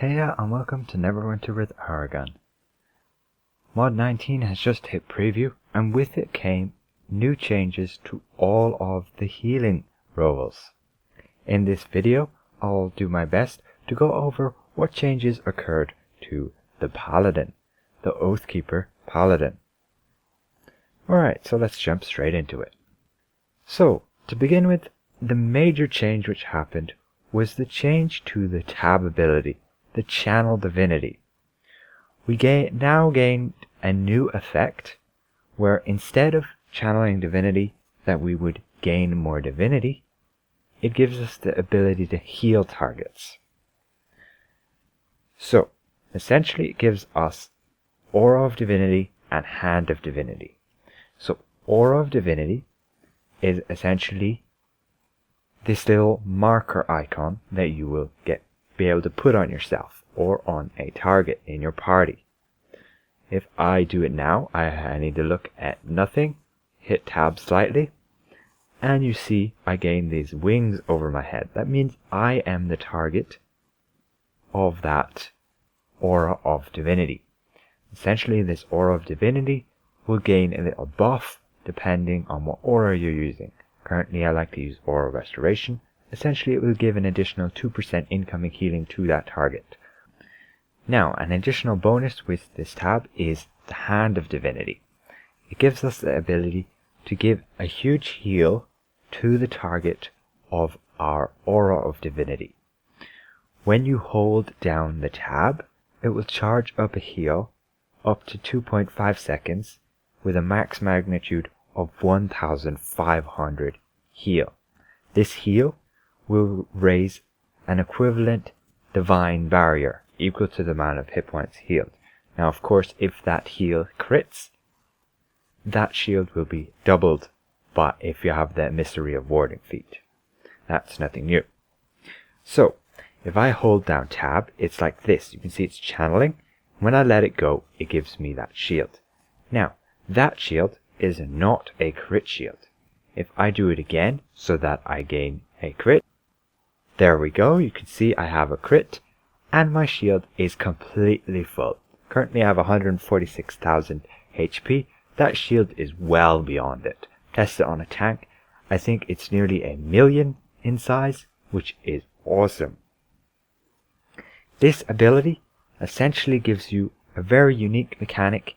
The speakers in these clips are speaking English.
Heya and welcome to Neverwinter with Aragon. Mod 19 has just hit preview, and with it came new changes to all of the healing roles. In this video, I'll do my best to go over what changes occurred to the Paladin, the Oathkeeper Paladin. Alright, so let's jump straight into it. So, to begin with, the major change which happened was the change to the tab ability, the Channel Divinity. We now gained a new effect where instead of channeling divinity that we would gain more divinity, it gives us the ability to heal targets. So, essentially it gives us Aura of Divinity and Hand of Divinity. So, Aura of Divinity is essentially this little marker icon that you will be able to put on yourself or on a target in your party. If I do it now, I need to look at nothing, hit tab slightly, and you see I gain these wings over my head. That means I am the target of that Aura of Divinity. Essentially, this Aura of Divinity will gain a little buff depending on what aura you're using. Currently I like to use Aura Restoration. Essentially it will give an additional 2% incoming healing to that target. Now, an additional bonus with this tab is the Hand of Divinity. It gives us the ability to give a huge heal to the target of our Aura of Divinity. When you hold down the tab, it will charge up a heal up to 2.5 seconds with a max magnitude of 1500 heal. This heal will raise an equivalent divine barrier equal to the amount of hit points healed. Now of course if that heal crits, that shield will be doubled, but if you have the Mystery of Warding feat. That's nothing new. So if I hold down tab, it's like this. You can see it's channeling. When I let it go, it gives me that shield. Now that shield is not a crit shield. If I do it again so that I gain a crit, there we go, you can see I have a crit and my shield is completely full. Currently I have 146,000 HP. That shield is well beyond it. Test it on a tank. I think it's nearly 1,000,000 in size, which is awesome. This ability essentially gives you a very unique mechanic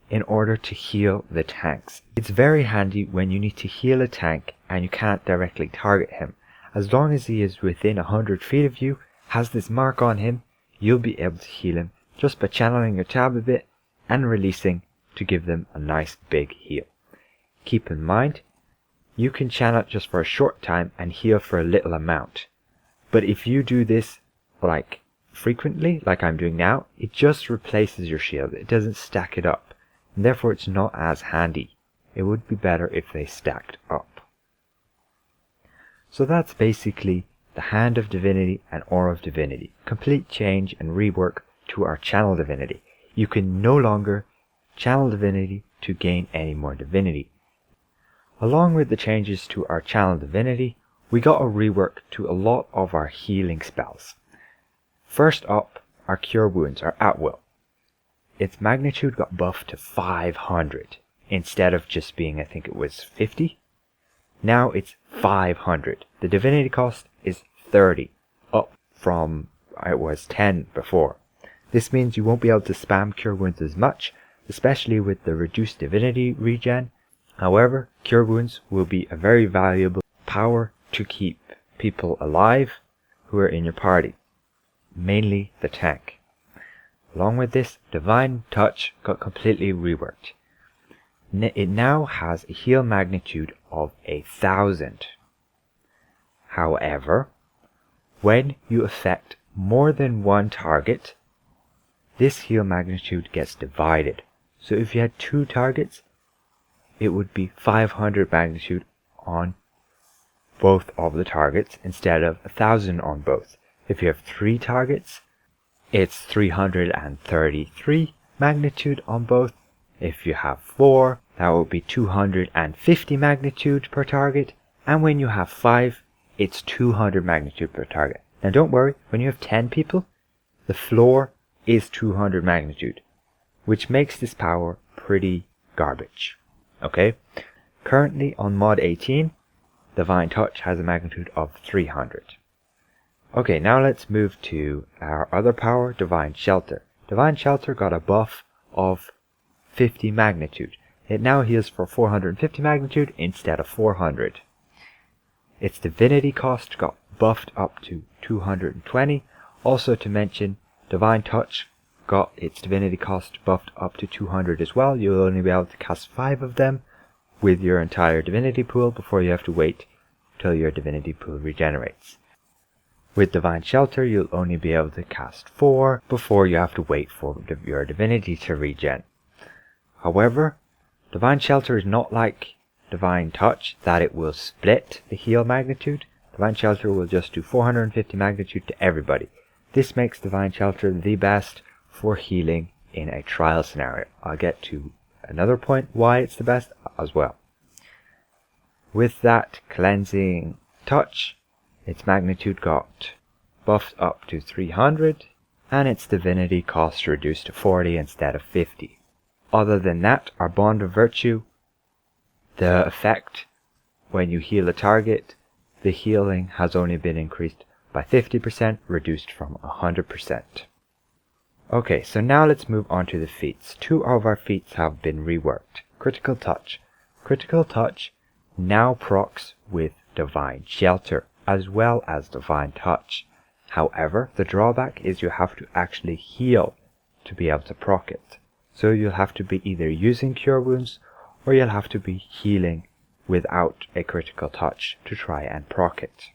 in order to heal the tanks. It's very handy when you need to heal a tank and you can't directly target him. As long as he is within 100 feet of you, has this mark on him, you'll be able to heal him just by channeling your tab a bit and releasing to give them a nice big heal. Keep in mind, you can channel it just for a short time and heal for a little amount. But if you do this like frequently, like I'm doing now, it just replaces your shield. It doesn't stack it up. And therefore it's not as handy. It would be better if they stacked up. So that's basically the Hand of Divinity and Aura of Divinity. Complete change and rework to our Channel Divinity. You can no longer channel divinity to gain any more divinity. Along with the changes to our Channel Divinity, we got a rework to a lot of our healing spells. First up, our Cure Wounds, our At Will. Its magnitude got buffed to 500 instead of just being, I think it was 50. Now it's 500. The divinity cost is 30, up from it was 10 before. This means you won't be able to spam Cure Wounds as much, especially with the reduced divinity regen. However, Cure Wounds will be a very valuable power to keep people alive who are in your party, mainly the tank. Along with this, Divine Touch got completely reworked. It now has a heal magnitude of 1,000. However, when you affect more than one target, this heal magnitude gets divided. So if you had 2 targets, it would be 500 magnitude on both of the targets instead of 1,000 on both. If you have 3 targets, it's 333 magnitude on both. If you have 4, that will be 250 magnitude per target. And when you have 5, it's 200 magnitude per target. Now don't worry, when you have 10 people, the floor is 200 magnitude, which makes this power pretty garbage. Okay, currently on mod 18, Divine Touch has a magnitude of 300. Okay, now let's move to our other power, Divine Shelter. Divine Shelter got a buff of 50 magnitude. It now heals for 450 magnitude instead of 400. Its divinity cost got buffed up to 220. Also to mention, Divine Touch got its divinity cost buffed up to 200 as well. You'll only be able to cast 5 of them with your entire divinity pool before you have to wait till your divinity pool regenerates. With Divine Shelter, you'll only be able to cast 4 before you have to wait for your divinity to regen. However, Divine Shelter is not like Divine Touch, that it will split the heal magnitude. Divine Shelter will just do 450 magnitude to everybody. This makes Divine Shelter the best for healing in a trial scenario. I'll get to another point why it's the best as well. With that Cleansing Touch, its magnitude got buffed up to 300, and its divinity cost reduced to 40 instead of 50. Other than that, our Bond of Virtue, the effect when you heal a target, the healing has only been increased by 50%, reduced from 100%. Okay, so now let's move on to the feats. 2 of our feats have been reworked. Critical Touch. Critical Touch now procs with Divine Shelter as well as Divine Touch. However, the drawback is you have to actually heal to be able to proc it. So you'll have to be either using Cure Wounds or you'll have to be healing without a Critical Touch to try and proc it.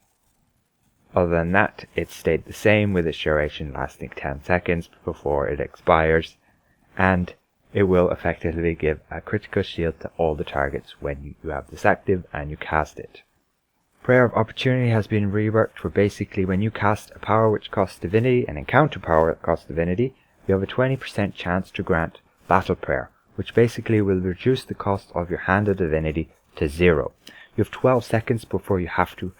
Other than that, it stayed the same with its duration lasting 10 seconds before it expires, and it will effectively give a critical shield to all the targets when you have this active and you cast it. Prayer of Opportunity has been reworked for basically when you cast a power which costs Divinity and encounter power that costs Divinity, you have a 20% chance to grant Battle Prayer, which basically will reduce the cost of your Hand of Divinity to 0. You have 12 seconds before you have to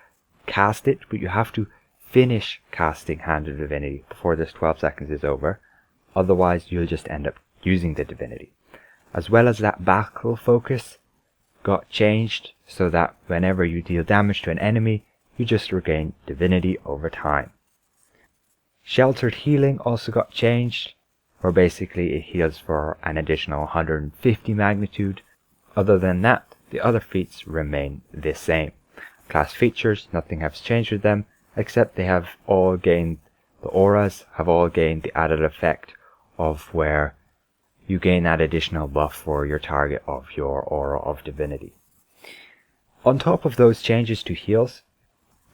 cast it, but you have to finish casting Hand of Divinity before this 12 seconds is over. Otherwise, you'll just end up using the Divinity. As well as that, Battle Focus got changed so that whenever you deal damage to an enemy, you just regain Divinity over time. Sheltered Healing also got changed, where basically it heals for an additional 150 magnitude. Other than that, the other feats remain the same. Class features, nothing has changed with them, except they have all gained, the auras have all gained the added effect of where you gain that additional buff for your target of your Aura of Divinity. On top of those changes to heals,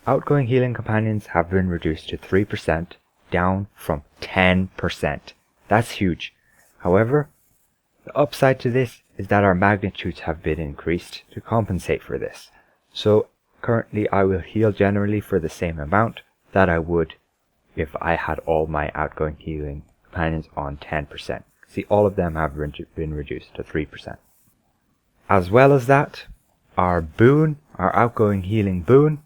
outgoing healing companions have been reduced to 3%, down from 10%. That's huge. However, the upside to this is that our magnitudes have been increased to compensate for this. So currently I will heal generally for the same amount that I would if I had all my outgoing healing companions on 10%. See, all of them have been reduced to 3%. As well as that, our boon, our outgoing healing boon,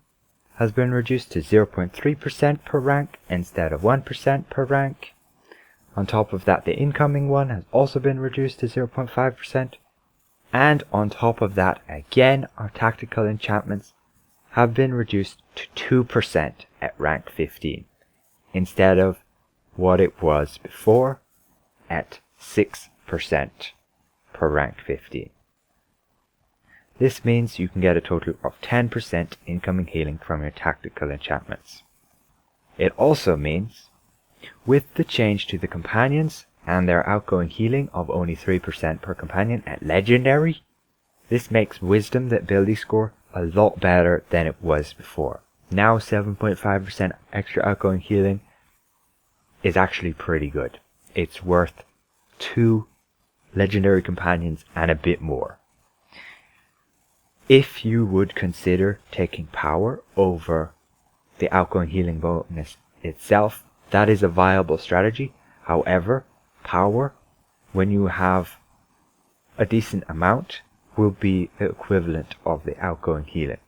has been reduced to 0.3% per rank instead of 1% per rank. On top of that, the incoming one has also been reduced to 0.5%. And on top of that, again, our tactical enchantments have been reduced to 2% at rank 15, instead of what it was before at 6% per rank 15. This means you can get a total of 10% incoming healing from your tactical enchantments. It also means, with the change to the companions and their outgoing healing of only 3% per companion at legendary, this makes Wisdom, the ability score, a lot better than it was before. Now 7.5% extra outgoing healing is actually pretty good. It's worth 2 legendary companions and a bit more. If you would consider taking power over the outgoing healing bonus itself, that is a viable strategy. However, power, when you have a decent amount, will be the equivalent of the outgoing healing.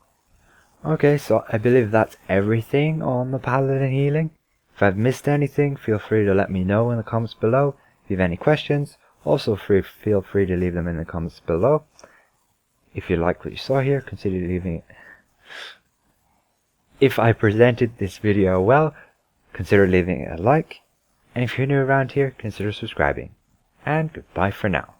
Okay, so I believe that's everything on the Paladin healing. If I've missed anything, feel free to let me know in the comments below. If you have any questions, also feel free to leave them in the comments below. If you like what you saw here, consider leaving it. If I presented this video well, consider leaving it a like. And if you're new around here, consider subscribing. And goodbye for now.